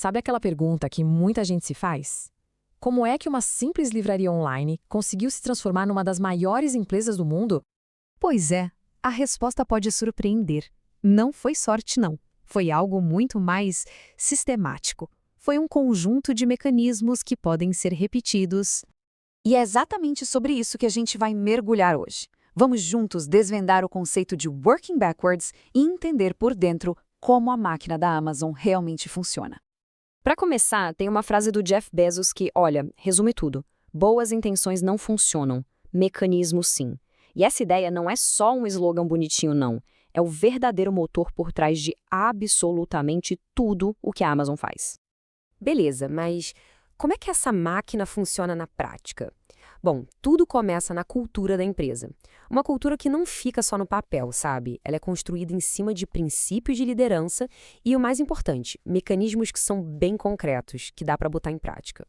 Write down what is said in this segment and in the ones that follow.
Sabe aquela pergunta que muita gente se faz? Como é que uma simples livraria online conseguiu se transformar numa das maiores empresas do mundo? Pois é, a resposta pode surpreender. Não foi sorte, não. Foi algo muito mais sistemático. Foi um conjunto de mecanismos que podem ser repetidos. E é exatamente sobre isso que a gente vai mergulhar hoje. Vamos juntos desvendar o conceito de working backwards e entender por dentro como a máquina da Amazon realmente funciona. Para começar, tem uma frase do Jeff Bezos que, olha, resume tudo. Boas intenções não funcionam, mecanismo sim. E essa ideia não é só um slogan bonitinho, não. É o verdadeiro motor por trás de absolutamente tudo o que a Amazon faz. Beleza, mas como é que essa máquina funciona na prática? Bom, tudo começa na cultura da empresa. Uma cultura que não fica só no papel, sabe? Ela é construída em cima de princípios de liderança e, o mais importante, mecanismos que são bem concretos, que dá para botar em prática.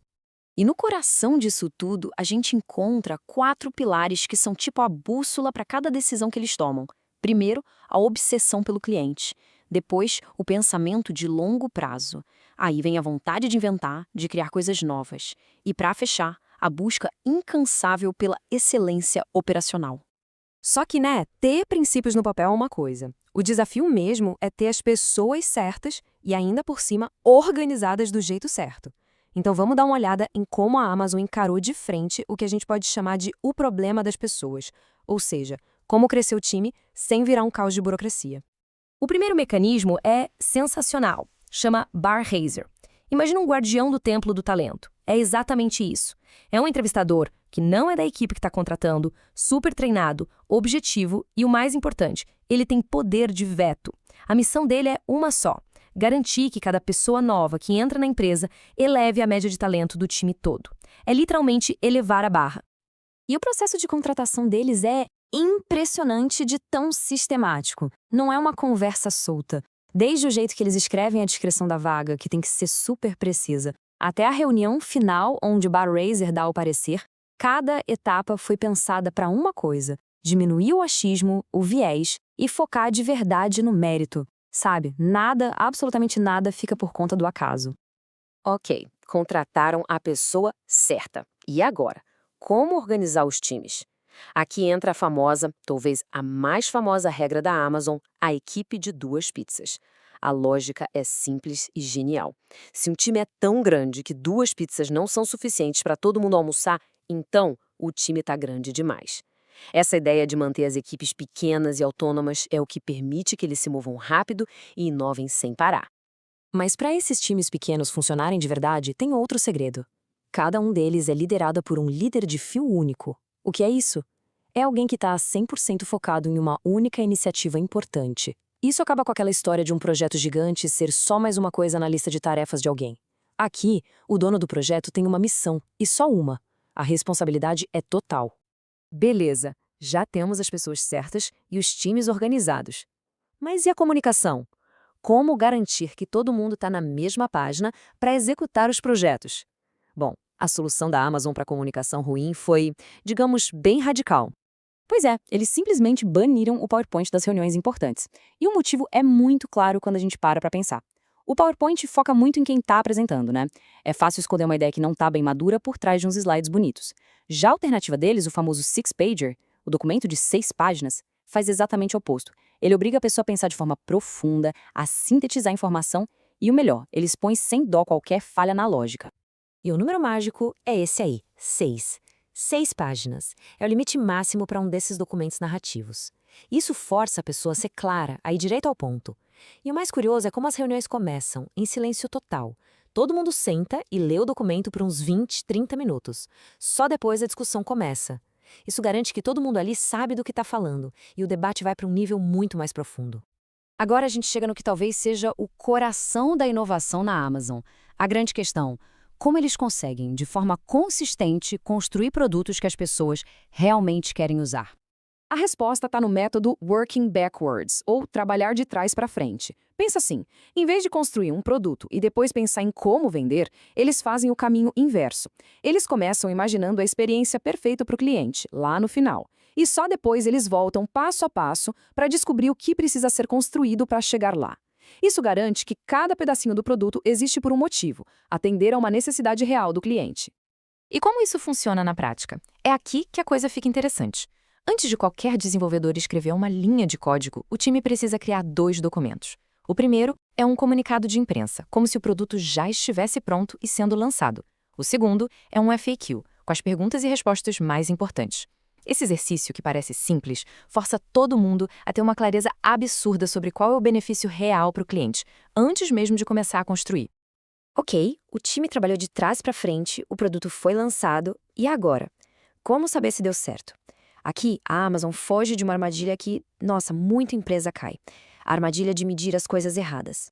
E no coração disso tudo, a gente encontra 4 pilares que são tipo a bússola para cada decisão que eles tomam. Primeiro, a obsessão pelo cliente. Depois, o pensamento de longo prazo. Aí vem a vontade de inventar, de criar coisas novas. E para fechar, a busca incansável pela excelência operacional. Só que, ter princípios no papel é uma coisa. O desafio mesmo é ter as pessoas certas e, ainda por cima, organizadas do jeito certo. Então vamos dar uma olhada em como a Amazon encarou de frente o que a gente pode chamar de o problema das pessoas, ou seja, como crescer o time sem virar um caos de burocracia. O primeiro mecanismo é sensacional, chama Bar Raiser. Imagina um guardião do templo do talento. É exatamente isso. É um entrevistador que não é da equipe que está contratando, super treinado, objetivo e, o mais importante, ele tem poder de veto. A missão dele é uma só: garantir que cada pessoa nova que entra na empresa eleve a média de talento do time todo. É literalmente elevar a barra. E o processo de contratação deles é impressionante de tão sistemático. Não é uma conversa solta. Desde o jeito que eles escrevem a descrição da vaga, que tem que ser super precisa, até a reunião final, onde o Bar Raiser dá o parecer, cada etapa foi pensada para uma coisa: diminuir o achismo, o viés e focar de verdade no mérito. Sabe, nada, absolutamente nada fica por conta do acaso. Ok, contrataram a pessoa certa. E agora? Como organizar os times? Aqui entra a famosa, talvez a mais famosa regra da Amazon, a equipe de 2 pizzas. A lógica é simples e genial. Se um time é tão grande que 2 pizzas não são suficientes para todo mundo almoçar, então o time está grande demais. Essa ideia de manter as equipes pequenas e autônomas é o que permite que eles se movam rápido e inovem sem parar. Mas para esses times pequenos funcionarem de verdade, tem outro segredo. Cada um deles é liderado por um líder de fio único. O que é isso? É alguém que está 100% focado em uma única iniciativa importante. Isso acaba com aquela história de um projeto gigante ser só mais uma coisa na lista de tarefas de alguém. Aqui, o dono do projeto tem uma missão, e só uma. A responsabilidade é total. Beleza, já temos as pessoas certas e os times organizados. Mas e a comunicação? Como garantir que todo mundo está na mesma página para executar os projetos? Bom, a solução da Amazon para comunicação ruim foi, digamos, bem radical. Pois é, eles simplesmente baniram o PowerPoint das reuniões importantes. E o motivo é muito claro quando a gente para pensar. O PowerPoint foca muito em quem está apresentando, né? É fácil esconder uma ideia que não está bem madura por trás de uns slides bonitos. Já a alternativa deles, o famoso six-pager, o documento de 6 páginas, faz exatamente o oposto. Ele obriga a pessoa a pensar de forma profunda, a sintetizar a informação e, o melhor, ele expõe sem dó qualquer falha na lógica. E o número mágico é esse aí, 6. 6 páginas. É o limite máximo para um desses documentos narrativos. Isso força a pessoa a ser clara, a ir direto ao ponto. E o mais curioso é como as reuniões começam, em silêncio total. Todo mundo senta e lê o documento por uns 20, 30 minutos. Só depois a discussão começa. Isso garante que todo mundo ali sabe do que está falando, e o debate vai para um nível muito mais profundo. Agora a gente chega no que talvez seja o coração da inovação na Amazon. A grande questão: como eles conseguem, de forma consistente, construir produtos que as pessoas realmente querem usar? A resposta está no método Working Backwards, ou trabalhar de trás para frente. Pensa assim, em vez de construir um produto e depois pensar em como vender, eles fazem o caminho inverso. Eles começam imaginando a experiência perfeita para o cliente, lá no final. E só depois eles voltam passo a passo para descobrir o que precisa ser construído para chegar lá. Isso garante que cada pedacinho do produto existe por um motivo, atender a uma necessidade real do cliente. E como isso funciona na prática? É aqui que a coisa fica interessante. Antes de qualquer desenvolvedor escrever uma linha de código, o time precisa criar 2 documentos. O primeiro é um comunicado de imprensa, como se o produto já estivesse pronto e sendo lançado. O segundo é um FAQ, com as perguntas e respostas mais importantes. Esse exercício, que parece simples, força todo mundo a ter uma clareza absurda sobre qual é o benefício real para o cliente, antes mesmo de começar a construir. Ok, o time trabalhou de trás para frente, o produto foi lançado, e agora? Como saber se deu certo? Aqui, a Amazon foge de uma armadilha que, nossa, muita empresa cai. A armadilha de medir as coisas erradas.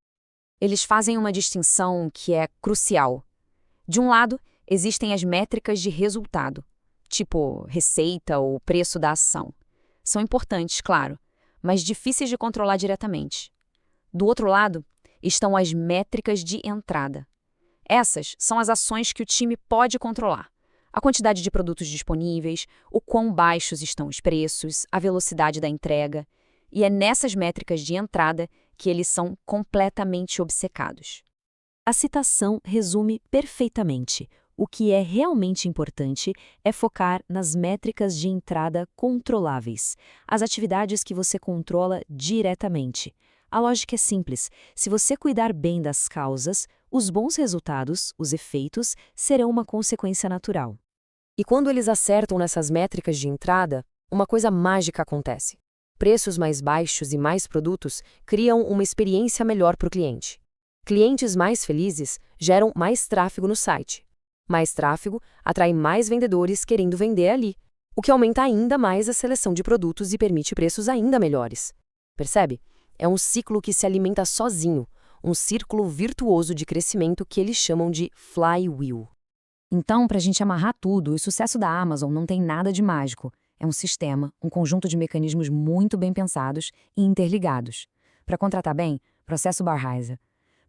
Eles fazem uma distinção que é crucial. De um lado, existem as métricas de resultado, tipo receita ou preço da ação. São importantes, claro, mas difíceis de controlar diretamente. Do outro lado, estão as métricas de entrada. Essas são as ações que o time pode controlar. A quantidade de produtos disponíveis, o quão baixos estão os preços, a velocidade da entrega. E é nessas métricas de entrada que eles são completamente obcecados. A citação resume perfeitamente. O que é realmente importante é focar nas métricas de entrada controláveis, as atividades que você controla diretamente. A lógica é simples. Se você cuidar bem das causas, os bons resultados, os efeitos, serão uma consequência natural. E quando eles acertam nessas métricas de entrada, uma coisa mágica acontece. Preços mais baixos e mais produtos criam uma experiência melhor para o cliente. Clientes mais felizes geram mais tráfego no site. Mais tráfego atrai mais vendedores querendo vender ali, o que aumenta ainda mais a seleção de produtos e permite preços ainda melhores. Percebe? É um ciclo que se alimenta sozinho, um círculo virtuoso de crescimento que eles chamam de flywheel. Então, para a gente amarrar tudo, o sucesso da Amazon não tem nada de mágico. É um sistema, um conjunto de mecanismos muito bem pensados e interligados. Para contratar bem, processo Barraiser.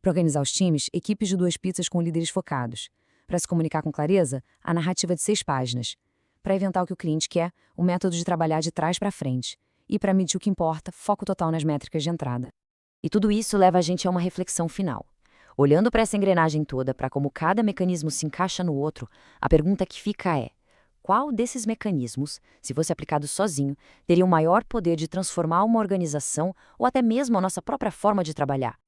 Para organizar os times, equipes de 2 pizzas com líderes focados. Para se comunicar com clareza, a narrativa de 6 páginas. Para inventar o que o cliente quer, o método de trabalhar de trás para frente. E para medir o que importa, foco total nas métricas de entrada. E tudo isso leva a gente a uma reflexão final. Olhando para essa engrenagem toda, para como cada mecanismo se encaixa no outro, a pergunta que fica é: qual desses mecanismos, se fosse aplicado sozinho, teria o maior poder de transformar uma organização ou até mesmo a nossa própria forma de trabalhar?